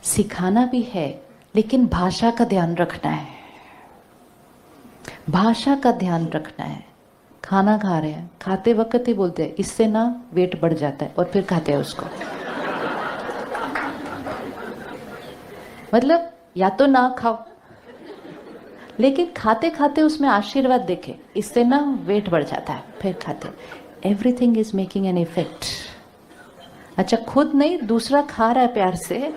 सिखाना भी है, लेकिन भाषा का ध्यान रखना है। भाषा का ध्यान रखना है। खाना खा रहे हैं, खाते वक्त ही बोलते हैं इससे ना वेट बढ़ जाता है, और फिर खाते हैं उसको। मतलब या तो ना खाओ, लेकिन खाते खाते उसमें आशीर्वाद देखे, इससे ना वेट बढ़ जाता है, फिर खाते। Everything is making an effect. अच्छा, खुद नहीं, दूसरा खा रहा है प्यार से,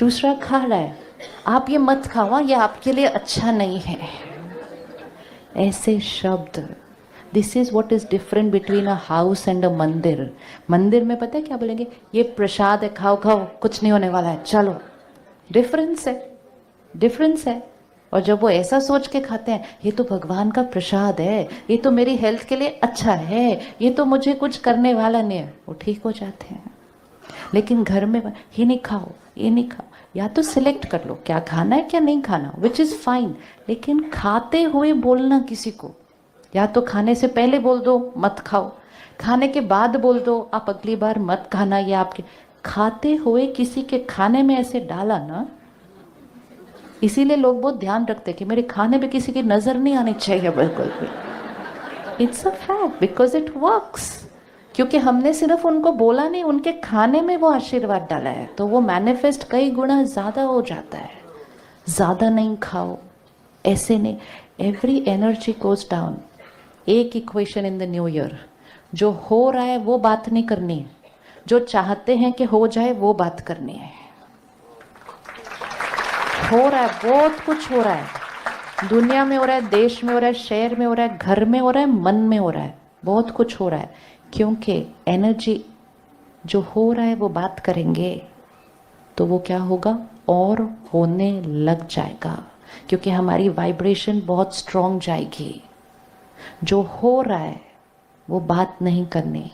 दूसरा खा रहा है, आप ये मत खाओ, ये आपके लिए अच्छा नहीं है। ऐसे शब्द, this is what is different between a house and अ मंदिर। मंदिर में पता है क्या बोलेंगे, ये प्रसाद है, खाओ खाओ, कुछ नहीं होने वाला है, चलो। डिफरेंस है, डिफरेंस है। और जब वो ऐसा सोच के खाते हैं, ये तो भगवान का प्रसाद है, ये तो मेरी हेल्थ के लिए अच्छा है, ये तो मुझे कुछ करने वाला नहीं है, वो ठीक हो जाते हैं। लेकिन घर में ये नहीं खाओ, ये नहीं खाओ, या तो सिलेक्ट कर लो क्या खाना है क्या नहीं खाना, विच इज फाइन। लेकिन खाते हुए बोलना किसी को, या तो खाने से पहले बोल दो मत खाओ, खाने के बाद बोल दो आप अगली बार मत खाना, ये आपके खाते हुए किसी के खाने में ऐसे डाला ना। इसीलिए लोग बहुत ध्यान रखते हैं कि मेरे खाने पे किसी की नजर नहीं आनी चाहिए, बिल्कुल भी। It's a fact because it works. क्योंकि हमने सिर्फ उनको बोला नहीं, उनके खाने में वो आशीर्वाद डाला है, तो वो मैनिफेस्ट कई गुना ज्यादा हो जाता है। ज्यादा नहीं खाओ, ऐसे नहीं। Every energy goes down. एक equation in the new year, जो हो रहा है वो बात नहीं करनी है, जो चाहते हैं कि हो जाए वो बात करनी है। हो रहा है, बहुत कुछ हो रहा है, दुनिया में हो रहा है, देश में हो रहा है, शहर में हो रहा है, घर में हो रहा है, मन में हो रहा है, बहुत कुछ हो रहा है। क्योंकि एनर्जी जो हो रहा है वो बात करेंगे तो वो क्या होगा, और होने लग जाएगा। क्योंकि हमारी वाइब्रेशन बहुत स्ट्रॉन्ग जाएगी। जो हो रहा है वो बात नहीं करनी,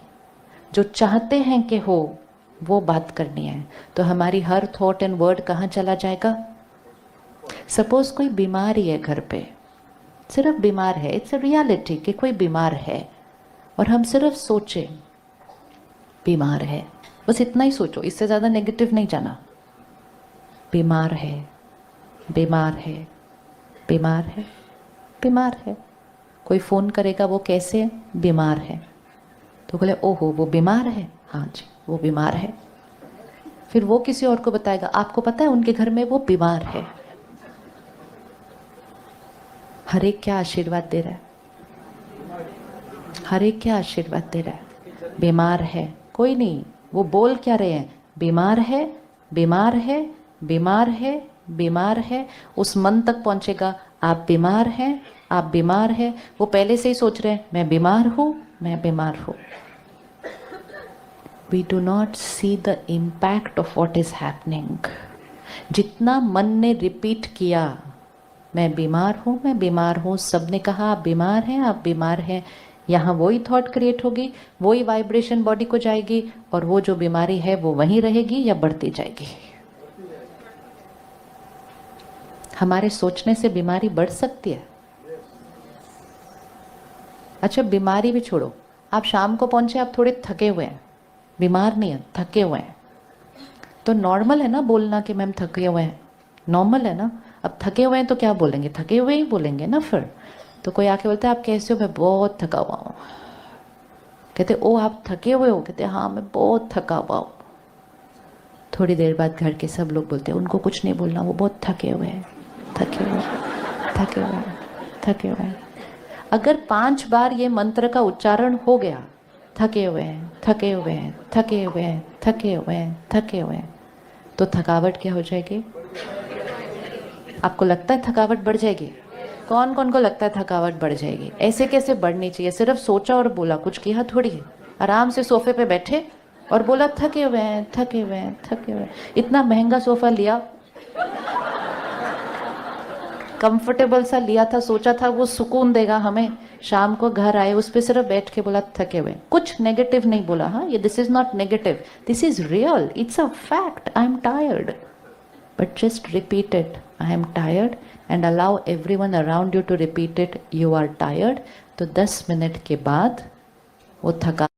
जो चाहते हैं कि हो वो बात करनी है। तो हमारी हर थॉट एंड वर्ड कहाँ चला जाएगा। सपोज कोई बीमार ही है घर पे, सिर्फ बीमार है, इट्स अ रियलिटी कि कोई बीमार है, और हम सिर्फ सोचे बीमार है, बस इतना ही सोचो, इससे ज़्यादा नेगेटिव नहीं जाना। बीमार है, बीमार है, बीमार है, बीमार है। कोई फ़ोन करेगा, वो कैसे है, बीमार है, तो बोले ओहो वो बीमार है, हाँ जी वो बीमार है। फिर वो किसी और को बताएगा, आपको पता है उनके घर में वो बीमार है। हर एक क्या आशीर्वाद दे रहा है, हर एक क्या आशीर्वाद दे रहा है। बीमार है, कोई नहीं, वो बोल क्या रहे हैं, बीमार है, बीमार है, बीमार है, बीमार है। उस मन तक पहुंचेगा, आप बीमार हैं, आप बीमार हैं। वो पहले से ही सोच रहे हैं मैं बीमार हूं, मैं बीमार हूं। We do not see the impact of what is happening. जितना मन ने रिपीट किया मैं बीमार हूँ, मैं बीमार हूँ, सबने कहा आप बीमार हैं, आप बीमार हैं, यहाँ वही थॉट क्रिएट होगी, वही वाइब्रेशन बॉडी को जाएगी, और वो जो बीमारी है वो वहीं रहेगी या बढ़ती जाएगी। हमारे सोचने से बीमारी बढ़ सकती है। अच्छा बीमारी भी छोड़ो, आप शाम को पहुंचे, आप थोड़े थके हुए हैं, बीमार नहीं है, थके हुए हैं, तो नॉर्मल है ना बोलना कि मैम थके हुए हैं, नॉर्मल है ना। अब थके हुए हैं तो क्या बोलेंगे, थके हुए ही बोलेंगे ना फिर। तो कोई आके बोलता है आप कैसे हो, मैं बहुत थका हुआ हूँ। कहते ओ आप थके हुए हो, कहते हाँ मैं बहुत थका हुआ हूँ। थोड़ी देर बाद घर के सब लोग बोलते हैं उनको कुछ नहीं बोलना, वो बहुत थके हुए हैं, थके हुए हैं, थके हुए हैं, थके हुए हैं। अगर 5 बार ये मंत्र का उच्चारण हो गया, थके हुए हैं, थके हुए हैं, थके हुए हैं, थके हुए हैं, थके हुए हैं, तो थकावट क्या हो जाएगी। आपको लगता है थकावट बढ़ जाएगी। कौन कौन को लगता है थकावट बढ़ जाएगी। ऐसे कैसे बढ़नी चाहिए, सिर्फ सोचा और बोला, कुछ किया थोड़ी है। आराम से सोफे पे बैठे और बोला थके हुए हैं, थके हुए हैं, थके हुए हैं। इतना महंगा सोफा लिया, कंफर्टेबल सा लिया था, सोचा था वो सुकून देगा हमें, शाम को घर आए उस पर सिर्फ बैठ के बोला थके हुए। कुछ नेगेटिव नहीं बोला, हाँ ये this is not negative, this is real, it's a fact, I am tired. But just repeat it, I am tired, and allow everyone around you to repeat it, you are tired. तो 10 minute के बाद वो थका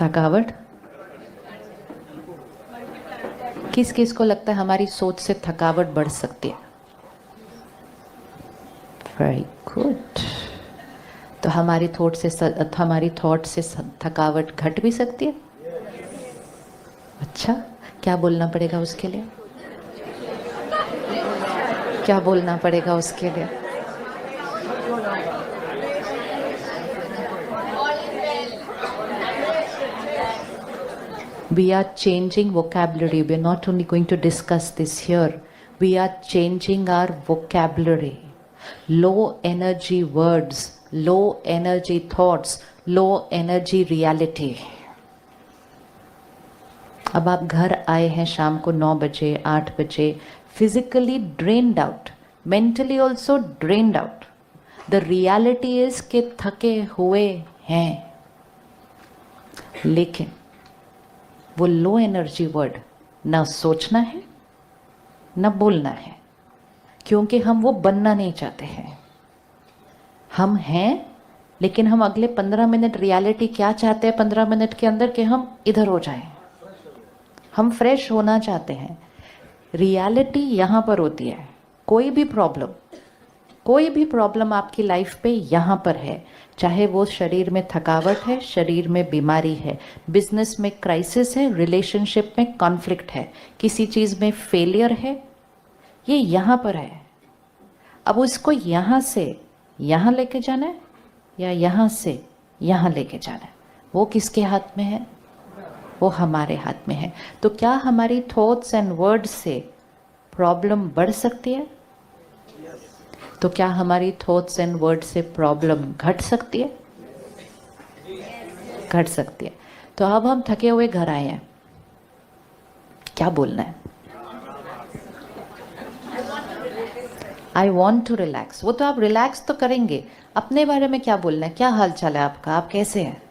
थकावट किस किस को लगता है हमारी सोच से थकावट बढ़ सकती है? Very good. तो हमारी थॉट से थकावट घट भी सकती है। अच्छा, क्या बोलना पड़ेगा उसके लिए? क्या बोलना पड़ेगा उसके लिए? We are changing vocabulary. We are not only going to discuss this here. We are changing our vocabulary. Low energy words, low energy thoughts, low energy reality. अब आप घर आए हैं शाम को 9 बजे 8 बजे, physically drained out, mentally also drained out. The reality is कि थके हुए हैं, लेकिन वो लो एनर्जी वर्ड ना सोचना है ना बोलना है, क्योंकि हम वो बनना नहीं चाहते हैं। हम हैं, लेकिन हम अगले 15 मिनट रियलिटी क्या चाहते हैं 15 मिनट के अंदर कि हम इधर हो जाएं। हम फ्रेश होना चाहते हैं। रियलिटी यहाँ पर होती है। कोई भी प्रॉब्लम आपकी लाइफ पे यहाँ पर है, चाहे वो शरीर में थकावट है, शरीर में बीमारी है, बिजनेस में क्राइसिस है, रिलेशनशिप में कॉन्फ्लिक्ट है, किसी चीज़ में फेलियर है, ये यहाँ पर है। अब उसको यहाँ से यहाँ लेके जाना है या यहाँ से यहाँ लेके जाना है, वो किसके हाथ में है? वो हमारे हाथ में है। तो क्या हमारी थॉट्स एंड वर्ड्स से प्रॉब्लम बढ़ सकती है? तो क्या हमारी थॉट्स एंड वर्ड से प्रॉब्लम घट सकती है? घट सकती है। तो अब हम थके हुए घर आए हैं, क्या बोलना है? I want to relax. वो तो आप रिलैक्स तो करेंगे, अपने बारे में क्या बोलना है? क्या हाल चाल है आपका, आप कैसे हैं?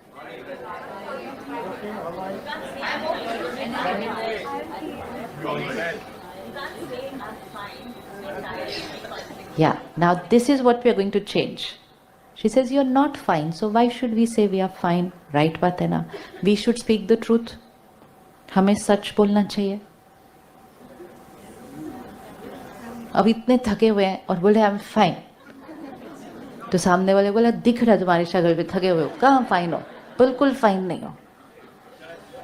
Yeah, now this is what we are going to change. She says, you're not fine, so why should we say we are fine? Right बात है ना? We should speak the truth. हमें सच बोलना चाहिए। अब इतने थके हुए हैं और बोले आई एम फाइन, तो सामने वाले बोला दिख रहा है तुम्हारी शक्ल पे थके हुए हो, कहाँ फाइन हो, बिल्कुल फाइन नहीं हो।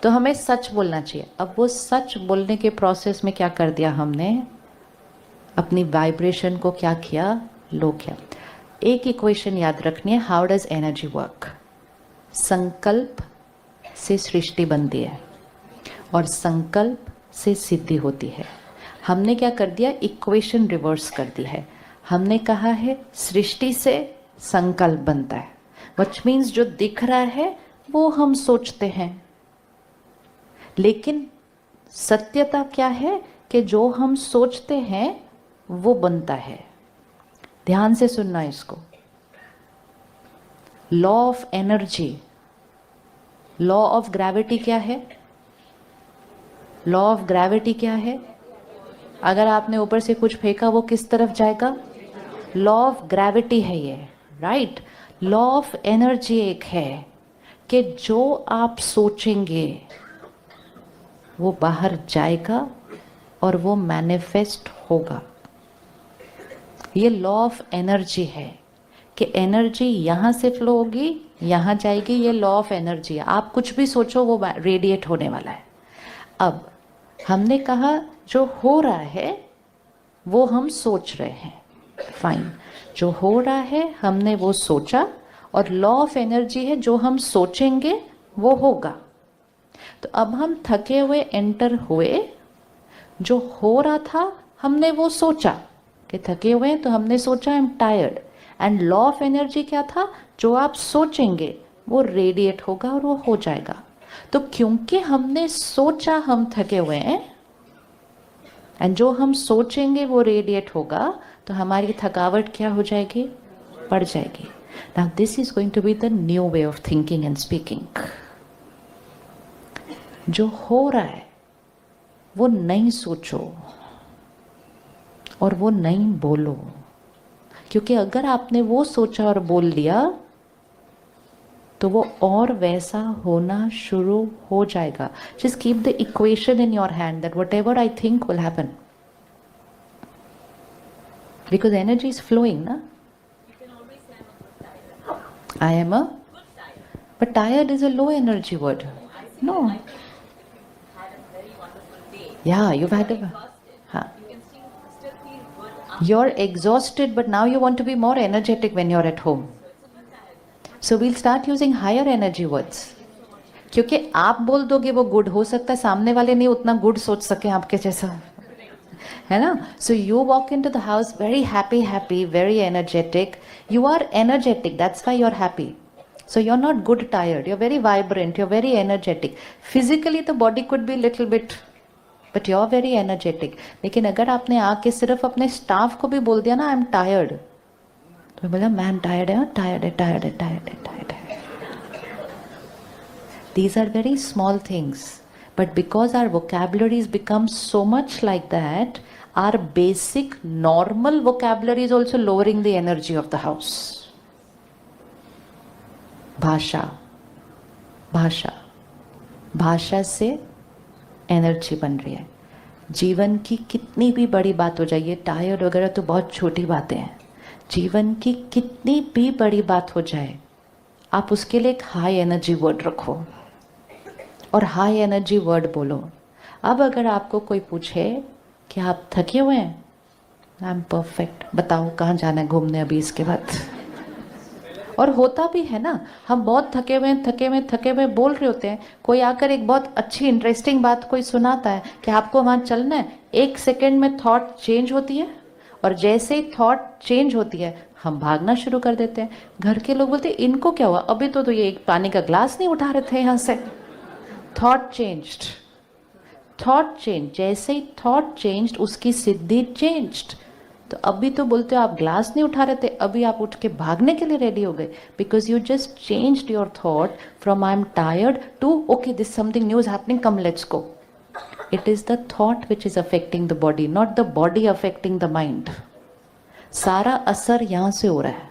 तो हमें सच बोलना चाहिए। अब वो सच बोलने के प्रोसेस में क्या कर दिया हमने? अपनी वाइब्रेशन को क्या किया? लो किया। एक इक्वेशन याद रखनी है, हाउ डज एनर्जी वर्क? संकल्प से सृष्टि बनती है और संकल्प से सिद्धि होती है। हमने क्या कर दिया? इक्वेशन रिवर्स कर दी है। हमने कहा है सृष्टि से संकल्प बनता है, व्हिच मीन्स जो दिख रहा है वो हम सोचते हैं, लेकिन सत्यता क्या है कि जो हम सोचते हैं वो बनता है। ध्यान से सुनना इसको। Law of energy, law of gravity क्या है? लॉ ऑफ ग्रेविटी क्या है? अगर आपने ऊपर से कुछ फेंका वो किस तरफ जाएगा? लॉ ऑफ ग्रेविटी है ये, राइट? लॉ ऑफ एनर्जी एक है कि जो आप सोचेंगे वो बाहर जाएगा और वो मैनिफेस्ट होगा। ये लॉ ऑफ एनर्जी है कि एनर्जी यहाँ से फ्लो होगी, यहाँ जाएगी। ये लॉ ऑफ एनर्जी है। आप कुछ भी सोचो वो रेडिएट होने वाला है। अब हमने कहा जो हो रहा है वो हम सोच रहे हैं, फाइन। जो हो रहा है हमने वो सोचा, और लॉ ऑफ एनर्जी है जो हम सोचेंगे वो होगा। तो अब हम थके हुए एंटर हुए, जो हो रहा था हमने वो सोचा कि थके हुए हैं, तो हमने सोचा आई am tired, and law of energy क्या था? जो आप सोचेंगे वो रेडिएट होगा और वो हो जाएगा। तो क्योंकि हमने सोचा हम थके हुए हैं, एंड जो हम सोचेंगे वो रेडिएट होगा, तो हमारी थकावट क्या हो जाएगी? बढ़ जाएगी। Now this is going to be the new way of thinking and speaking. जो हो रहा है वो नहीं सोचो और वो नहीं बोलो, क्योंकि अगर आपने वो सोचा और बोल लिया तो वो और वैसा होना शुरू हो जाएगा. Just keep the equation in your hand that whatever I think will happen, because energy is flowing ना. I am a, but tired is a low energy word. No. Yeah, you've had a, huh. You're exhausted, but now you want to be more energetic when you're at home. So we'll start using higher energy words. क्योंकि आप बोल दोगे वो good, हो सकता है सामने वाले नहीं उतना गुड सोच सके आपके जैसा, है ना. So you walk into the house very happy, very energetic. You are energetic, that's why you're happy. So you're not good tired, you're very vibrant, you're very energetic. Physically the body could be little bit, but you're very energetic. लेकिन अगर आपने आके सिर्फ अपने staff को भी बोल दिया ना I'm tired, तो बोला मैम टायर्ड है, टायर्ड है. These are very small things, but because our vocabularies become so much like that, our basic normal vocabulary is also lowering the energy of the house. भाषा से energy बन रही है. जीवन की कितनी भी बड़ी बात हो जाए, ये टायर्ड वगैरह तो बहुत छोटी बातें हैं. जीवन की कितनी भी बड़ी बात हो जाए, आप उसके लिए एक हाई एनर्जी वर्ड रखो और हाई एनर्जी वर्ड बोलो. अब अगर आपको कोई पूछे कि आप थके हुए हैं, आई एम परफेक्ट, बताओ कहाँ जाना है घूमने अभी इसके बाद. और होता भी है ना, हम बहुत थके हुए बोल रहे होते हैं, कोई आकर एक बहुत अच्छी इंटरेस्टिंग बात कोई सुनाता है कि आपको वहाँ चलना है, 1 सेकेंड में थॉट चेंज होती है, और जैसे ही थॉट चेंज होती है हम भागना शुरू कर देते हैं. घर के लोग बोलते हैं इनको क्या हुआ, अभी तो ये एक पानी का ग्लास नहीं उठा रहे थे यहाँ से. थॉट चेंज्ड, जैसे ही थॉट चेंज्ड उसकी सिद्धि चेंज्ड. तो अभी तो बोलते हो आप ग्लास नहीं उठा रहे थे, अभी आप उठ के भागने के लिए रेडी हो गए, because you just changed your thought from I am tired to okay this something new is happening, come let's go. It is the thought which is affecting the body, not the body affecting the mind. सारा असर यहाँ से हो रहा है.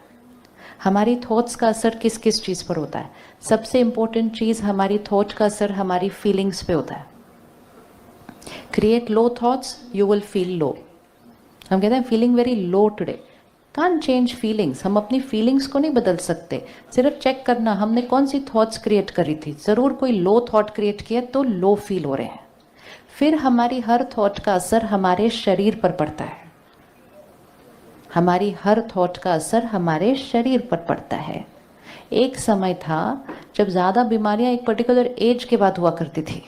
हमारी thoughts का असर किस किस चीज़ पर होता है? सबसे इंपॉर्टेंट चीज़, हमारी थॉट का असर हमारी फीलिंग्स पे होता है. Create low thoughts, you will feel low. हम कहते हैं feeling very low today, can't change feelings. हम अपनी फीलिंग्स को नहीं बदल सकते. सिर्फ चेक करना हमने कौन सी थॉट्स क्रिएट करी थी. ज़रूर कोई लो थॉट क्रिएट किया तो लो फील हो रहे हैं. फिर हमारी हर थॉट का असर हमारे शरीर पर पड़ता है. हमारी हर थॉट का असर हमारे शरीर पर पड़ता है. एक समय था जब ज़्यादा बीमारियां एक पर्टिकुलर एज के बाद हुआ करती थी.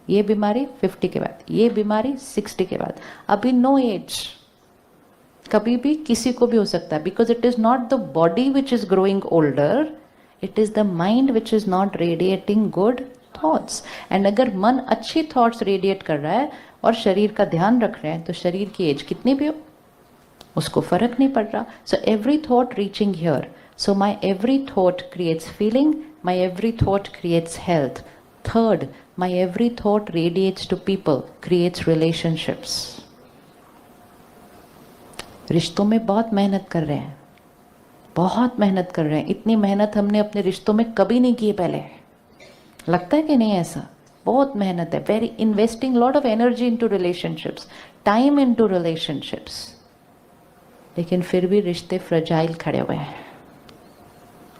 ये बीमारी 50 के बाद, ये बीमारी 60 के बाद. अभी नो एज, कभी भी किसी को भी हो सकता है, because it is not the body which is growing older, it is the mind which is not radiating good thoughts. And अगर मन अच्छी थॉट्स रेडिएट कर रहा है और शरीर का ध्यान रख रहे हैं, तो शरीर की एज कितनी भी हो उसको फर्क नहीं पड़ रहा. So every thought reaching here. So my every thought creates feeling, my every thought creates health. Third, my every thought radiates to people, creates relationships. रिश्तों में बहुत मेहनत कर रहे हैं, बहुत मेहनत कर रहे हैं. इतनी मेहनत हमने अपने रिश्तों में कभी नहीं की पहले. लगता है कि नहीं ऐसा? बहुत मेहनत है. Very investing lot of energy into relationships, time into relationships. लेकिन फिर भी रिश्ते फ्रजाइल खड़े हुए हैं.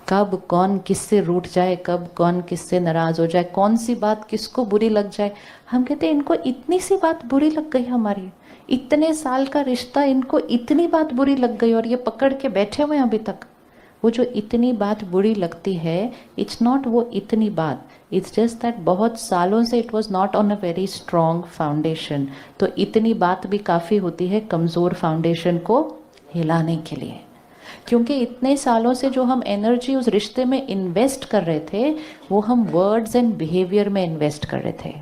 कब कौन किससे रूठ जाए, कब कौन किससे नाराज हो जाए, कौन सी बात किसको बुरी लग जाए. हम कहते हैं इनको इतनी सी बात बुरी लग गई, हमारी इतने साल का रिश्ता, इनको इतनी बात बुरी लग गई और ये पकड़ के बैठे हुए हैं अभी तक. वो जो इतनी बात बुरी लगती है, इट्स नॉट वो इतनी बात, इट्स जस्ट दैट बहुत सालों से it was not on a very strong foundation. तो इतनी बात भी काफ़ी होती है कमज़ोर फाउंडेशन को हिलाने के लिए. क्योंकि इतने सालों से जो हम एनर्जी उस रिश्ते में इन्वेस्ट कर रहे थे, वो हम वर्ड्स एंड बिहेवियर में इन्वेस्ट कर रहे थे.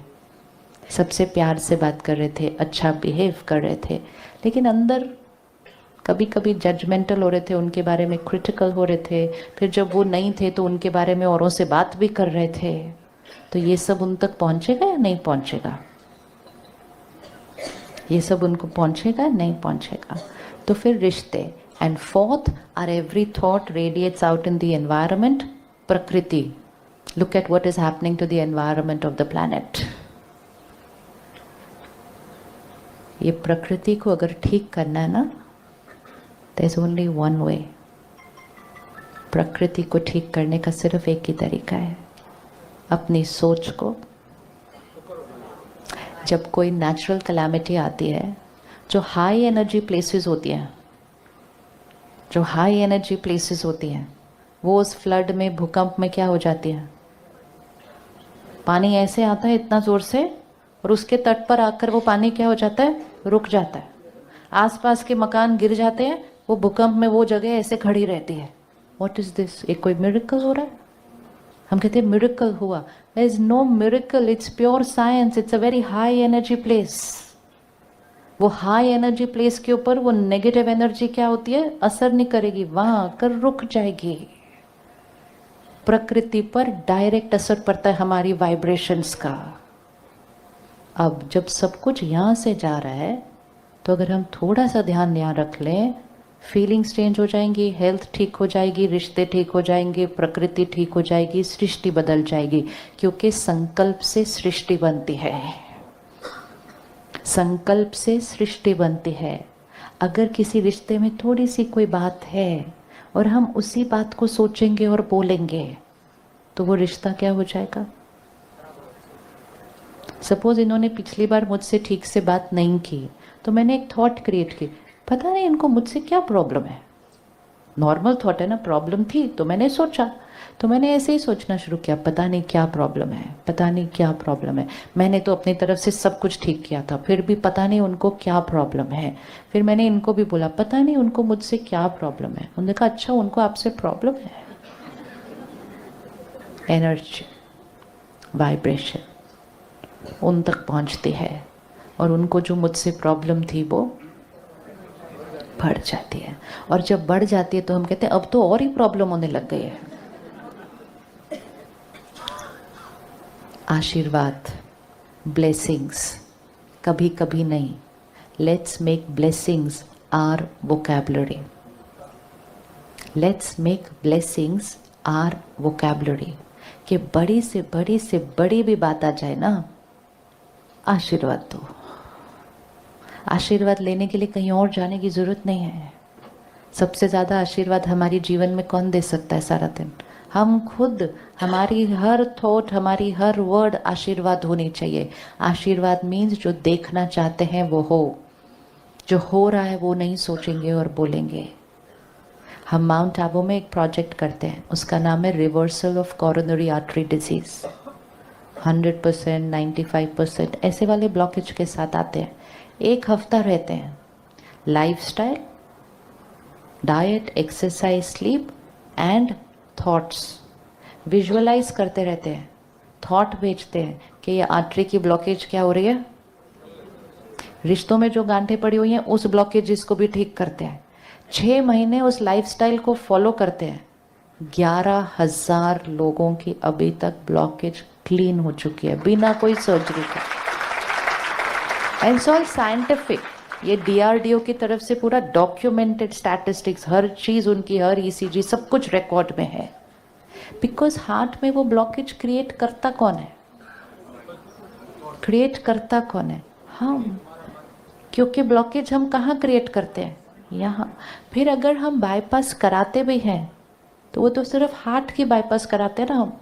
सबसे प्यार से बात कर रहे थे, अच्छा बिहेव कर रहे थे, लेकिन अंदर कभी कभी जजमेंटल हो रहे थे, उनके बारे में क्रिटिकल हो रहे थे. फिर जब वो नहीं थे तो उनके बारे में औरों से बात भी कर रहे थे. तो ये सब उन तक पहुंचेगा या नहीं पहुंचेगा? ये सब उनको पहुंचेगा नहीं पहुंचेगा? तो फिर रिश्ते. And fourth, our every thought radiates out in the environment, प्रकृति, look at what is happening to the environment of the planet. ये प्रकृति को अगर ठीक करना है ना, there is only one way. प्रकृति को ठीक करने का सिर्फ एक ही तरीका है, अपनी सोच को। जब कोई नेचुरल कैलामिटी आती है, जो हाई एनर्जी प्लेसेस होती हैं, जो हाई एनर्जी प्लेसेस होती हैं, वो उस फ्लड में, भूकंप में क्या हो जाती है? पानी ऐसे आता है इतना ज़ोर से, और उसके तट पर आकर वो पानी क्या हो जाता है? रुक जाता है। आसपास के मकान गिर जाते हैं, वो भूकंप में वो जगह ऐसे खड़ी रहती है। What is this? एक कोई मिरेकल हो रहा है? हम कहते हैं मिरेकल हुआ। There is no miracle, it's pure science, it's a very high energy place. वो हाई एनर्जी प्लेस के ऊपर वो नेगेटिव एनर्जी क्या होती है? असर नहीं करेगी, वहां आकर रुक जाएगी। प्रकृति पर डायरेक्ट असर पड़ता है हमारी वाइब्रेशंस का। अब जब सब कुछ यहाँ से जा रहा है, तो अगर हम थोड़ा सा ध्यान यहाँ रख लें, फीलिंग्स चेंज हो जाएंगी, हेल्थ ठीक हो जाएगी, रिश्ते ठीक हो जाएंगे, प्रकृति ठीक हो जाएगी, सृष्टि बदल जाएगी। क्योंकि संकल्प से सृष्टि बनती है, संकल्प से सृष्टि बनती है। अगर किसी रिश्ते में थोड़ी सी कोई बात है और हम उसी बात को सोचेंगे और बोलेंगे, तो वो रिश्ता क्या हो जाएगा? सपोज इन्होंने पिछली बार मुझसे ठीक से बात नहीं की, तो मैंने एक थॉट क्रिएट की, पता नहीं इनको मुझसे क्या प्रॉब्लम है। नॉर्मल थॉट है ना, प्रॉब्लम थी तो मैंने सोचा, तो मैंने ऐसे ही सोचना शुरू किया, पता नहीं क्या प्रॉब्लम है, पता नहीं क्या प्रॉब्लम है। मैंने तो अपनी तरफ से सब कुछ ठीक किया था, फिर भी पता नहीं उनको क्या प्रॉब्लम है। फिर मैंने इनको भी बोला, पता नहीं उनको मुझसे क्या प्रॉब्लम है। उन्होंने कहा अच्छा उनको आपसे प्रॉब्लम है। एनर्जी, वाइब्रेशन उन तक पहुंचती है, और उनको जो मुझसे प्रॉब्लम थी वो बढ़ जाती है। और जब बढ़ जाती है तो हम कहते हैं अब तो और ही प्रॉब्लम होने लग गई है। आशीर्वाद, ब्लेसिंग्स, कभी कभी नहीं। Let's make blessings our vocabulary. Let's make blessings our vocabulary. कि बड़ी से बड़ी से बड़ी भी बात आ जाए ना, आशीर्वाद दो। आशीर्वाद लेने के लिए कहीं और जाने की जरूरत नहीं है। सबसे ज़्यादा आशीर्वाद हमारे जीवन में कौन दे सकता है सारा दिन? हम खुद। हमारी हर थॉट, हमारी हर वर्ड आशीर्वाद होनी चाहिए। आशीर्वाद मीन्स जो देखना चाहते हैं वो हो, जो हो रहा है वो नहीं सोचेंगे और बोलेंगे। हम माउंट आबू में एक प्रोजेक्ट करते हैं, उसका नाम है reversal of coronary artery disease. 100%, 95% ऐसे वाले ब्लॉकेज के साथ आते हैं। 1 हफ्ता रहते हैं। Lifestyle, diet, exercise, sleep and thoughts. Visualize करते रहते हैं, थॉट भेजते हैं कि ये आर्टरी की ब्लॉकेज क्या हो रही है। रिश्तों में जो गांठें पड़ी हुई हैं उस ब्लॉकेज को भी ठीक करते हैं। 6 महीने उस लाइफस्टाइल को फॉलो करते हैं। 11,000 लोगों की अभी तक ब्लॉकेज क्लीन हो चुकी है बिना कोई सर्जरी का। It's all scientific. ये DRDO की तरफ से पूरा डॉक्यूमेंटेड स्टैटिस्टिक्स, हर चीज उनकी, हर ECG सब कुछ रिकॉर्ड में है। बिकॉज हार्ट में वो ब्लॉकेज क्रिएट करता कौन है? क्रिएट करता कौन है? हम। क्योंकि ब्लॉकेज हम कहाँ क्रिएट करते हैं? यहाँ। फिर अगर हम बाईपास कराते भी हैं तो वो तो सिर्फ हार्ट की बाईपास कराते हैं ना हम।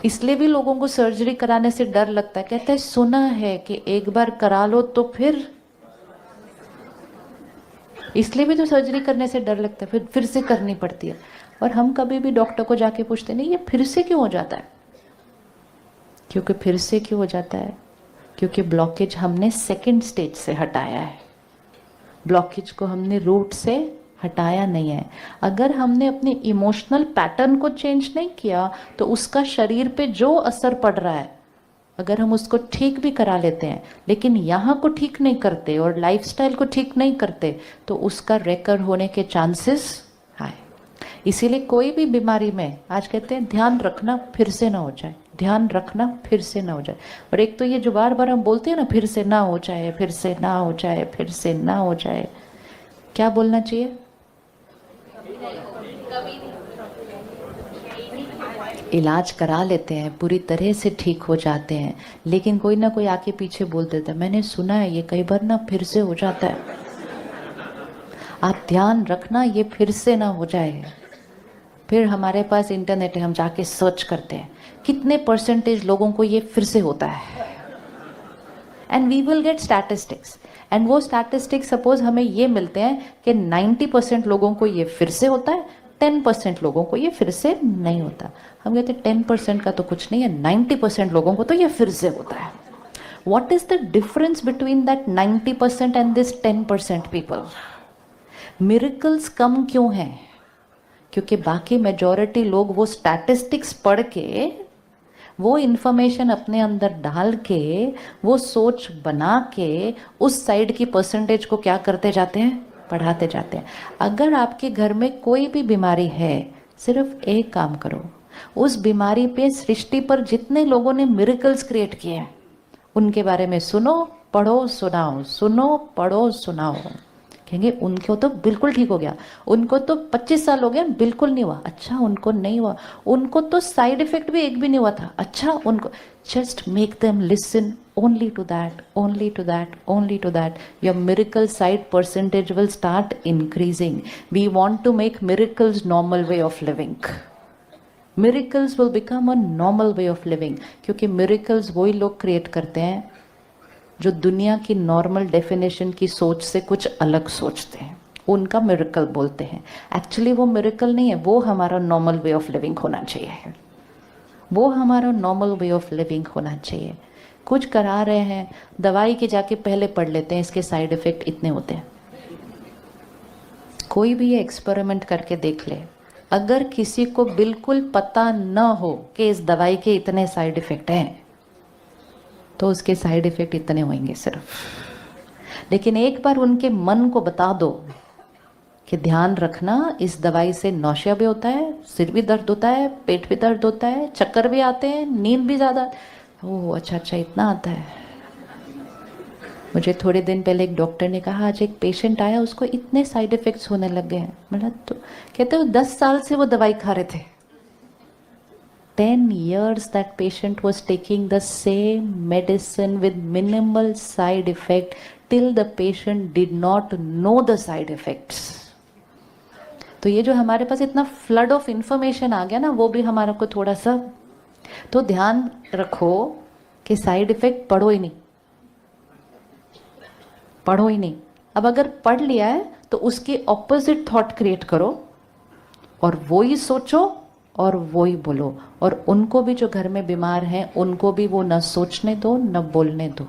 इसलिए भी लोगों को सर्जरी कराने से डर लगता है। कहते हैं सुना है कि एक बार करा लो तो फिर, इसलिए भी तो सर्जरी करने से डर लगता है, फिर से करनी पड़ती है। और हम कभी भी डॉक्टर को जाके पूछते नहीं ये फिर से क्यों हो जाता है? क्योंकि फिर से क्यों हो जाता है? क्योंकि ब्लॉकेज हमने सेकंड स्टेज से हटाया है। ब्लॉकेज को हमने रूट से हटाया नहीं है। अगर हमने अपने इमोशनल पैटर्न को चेंज नहीं किया तो उसका शरीर पे जो असर पड़ रहा है, अगर हम उसको ठीक भी करा लेते हैं लेकिन यहाँ को ठीक नहीं करते और लाइफस्टाइल को ठीक नहीं करते तो उसका रेकर होने के चांसेस हाई। इसीलिए कोई भी बीमारी में आज कहते हैं ध्यान रखना फिर से ना हो जाए, ध्यान रखना फिर से ना हो जाए। और एक तो ये जो बार बार हम बोलते हैं ना, फिर से ना हो जाए, फिर से ना हो जाए, फिर से ना हो जाए, क्या बोलना चाहिए? इलाज करा लेते हैं, पूरी तरह से ठीक हो जाते हैं, लेकिन कोई ना कोई आके पीछे बोल देता है मैंने सुना है ये कई बार ना फिर से हो जाता है, आप ध्यान रखना ये फिर से ना हो जाए। फिर हमारे पास इंटरनेट है, हम जाके सर्च करते हैं कितने परसेंटेज लोगों को ये फिर से होता है, and we will get statistics. And वो स्टैटिस्टिक्स सपोज हमें ये मिलते हैं कि 90% लोगों को ये फिर से होता है, 10% लोगों को ये फिर से नहीं होता। हम कहते हैं 10% का तो कुछ नहीं है, 90% लोगों को तो ये फिर से होता है। What is the difference between that 90% and this 10% people? Miracles कम क्यों हैं? क्योंकि बाकी मेजॉरिटी लोग वो स्टैटिस्टिक्स पढ़ के, वो इंफॉर्मेशन अपने अंदर डाल के, वो सोच बना के उस साइड की परसेंटेज को क्या करते जाते हैं, बढ़ाते जाते हैं। अगर आपके घर में कोई भी बीमारी है, सिर्फ एक काम करो, उस बीमारी पे, सृष्टि पर जितने लोगों ने मिरेकल्स क्रिएट किए हैं उनके बारे में सुनो, पढ़ो, सुनाओ, सुनो, पढ़ो, सुनाओ। कहेंगे उनको तो बिल्कुल ठीक हो गया, उनको तो 25 साल हो गए बिल्कुल नहीं हुआ। अच्छा, उनको नहीं हुआ, उनको तो साइड इफेक्ट भी एक भी नहीं हुआ था। अच्छा, उनको, just make them listen only to that, only to that, only to that. Your miracle side percentage will start increasing. We want to make miracles normal way of living. Miracles will become a normal way of living. क्योंकि miracles वही लोग create करते हैं जो दुनिया की normal definition की सोच से कुछ अलग सोचते हैं, उनका मिरेकल बोलते हैं। एक्चुअली वो मिरेकल नहीं है, वो हमारा नॉर्मल वे ऑफ लिविंग होना चाहिए, वो हमारा नॉर्मल वे ऑफ लिविंग होना चाहिए। कुछ करा रहे हैं, दवाई के जाके पहले पढ़ लेते हैं इसके साइड इफेक्ट इतने होते हैं। कोई भी ये एक्सपेरिमेंट करके देख ले, अगर किसी को बिल्कुल पता न हो कि इस दवाई के इतने साइड इफेक्ट हैं, तो उसके साइड इफेक्ट इतने होंगे सिर्फ। लेकिन एक बार उनके मन को बता दो कि ध्यान रखना, इस दवाई से नौशिया भी होता है, सिर भी दर्द होता है, पेट भी दर्द होता है, चक्कर भी आते हैं, नींद भी ज़्यादा। ओह अच्छा, इतना आता है। मुझे थोड़े दिन पहले एक डॉक्टर ने कहा आज एक पेशेंट आया, उसको इतने साइड इफेक्ट्स होने लग गए हैं। मतलब तो कहते हो 10 साल से वो दवाई खा रहे थे, 10 years that patient was taking the same medicine with minimal side effect till the patient did not know the side effects. तो ये जो हमारे पास इतना फ्लड ऑफ इंफॉर्मेशन आ गया ना, वो भी हमारा को थोड़ा सा तो ध्यान रखो कि साइड इफेक्ट पढ़ो ही नहीं, पढ़ो ही नहीं। अब अगर पढ़ लिया है तो उसके ऑपोजिट थॉट क्रिएट करो और वो ही सोचो और वो ही बोलो, और उनको भी जो घर में बीमार हैं उनको भी वो न सोचने दो न बोलने दो।